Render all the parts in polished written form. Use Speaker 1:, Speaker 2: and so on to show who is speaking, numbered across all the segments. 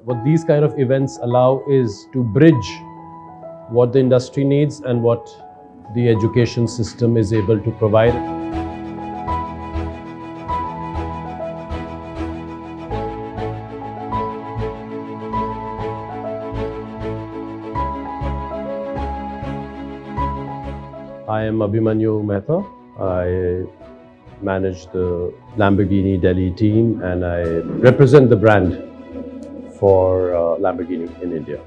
Speaker 1: What these kind of events allow is to bridge what the industry needs and what the education system is able to provide. I am Abhimanyu Mehta. I manage the Lamborghini Delhi team and I represent the brand for Lamborghini in India.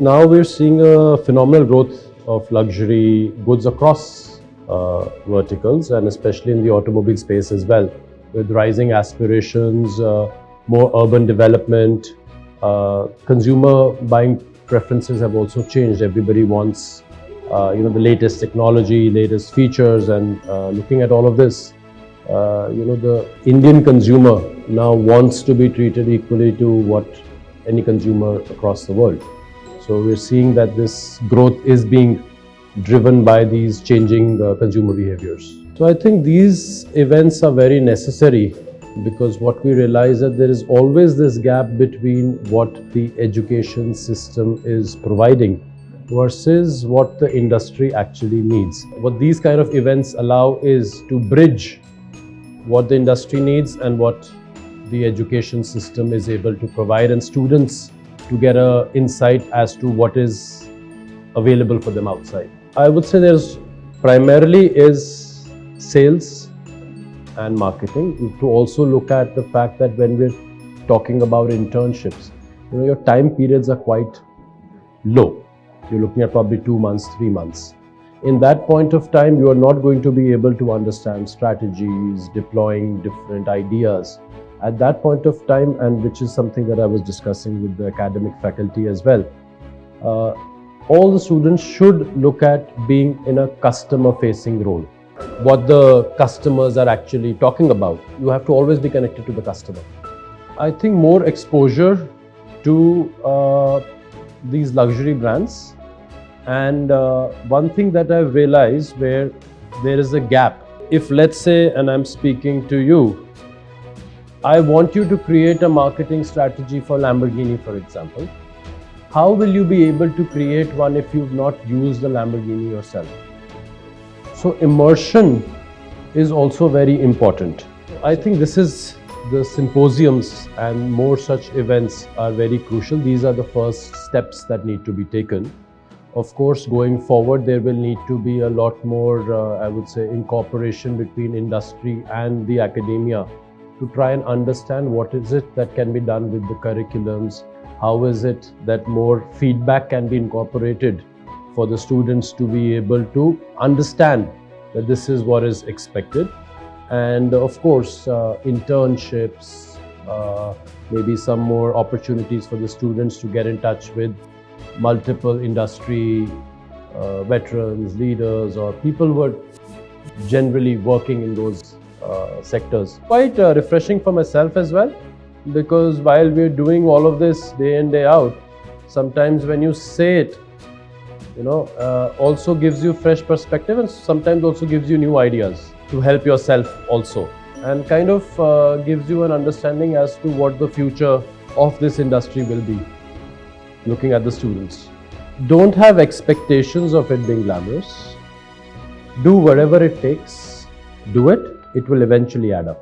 Speaker 1: Now we're seeing a phenomenal growth of luxury goods across verticals and especially in the automobile space as well, with rising aspirations, more urban development. Consumer buying preferences have also changed. Everybody wants the latest technology, latest features, and looking at all of this, the Indian consumer now wants to be treated equally to what any consumer across the world. So we're seeing that this growth is being driven by these changing consumer behaviors. So I think these events are very necessary because what we realize that there is always this gap between what the education system is providing versus what the industry actually needs. What these kind of events allow is to bridge what the industry needs and what the education system is able to provide, and students to get an insight as to what is available for them outside. I would say there's primarily is sales and marketing. To also look at the fact that when we're talking about internships, your time periods are quite low. You're looking at probably 2 months, 3 months. In that point of time, you are not going to be able to understand strategies, deploying different ideas. At that point of time, and which is something that I was discussing with the academic faculty as well, all the students should look at being in a customer-facing role. What the customers are actually talking about. You have to always be connected to the customer. I think more exposure to these luxury brands. And one thing that I've realized where there is a gap, if let's say, and I'm speaking to you, I want you to create a marketing strategy for Lamborghini, for example. How will you be able to create one if you've not used the Lamborghini yourself? So immersion is also very important. I think this is the symposiums and more such events are very crucial. These are the first steps that need to be taken. Of course, going forward, there will need to be a lot more, I would say, incorporation between industry and the academia to try and understand what is it that can be done with the curriculums, how is it that more feedback can be incorporated for the students to be able to understand that this is what is expected. And of course, internships, maybe some more opportunities for the students to get in touch with multiple industry veterans, leaders, or people who are generally working in those sectors. Quite refreshing for myself as well, because while we're doing all of this day in, day out, sometimes when you say it, also gives you fresh perspective and sometimes also gives you new ideas to help yourself also, and kind of gives you an understanding as to what the future of this industry will be, looking at the students. Don't have expectations of it being glamorous. Do whatever it takes, do it. It will eventually add up.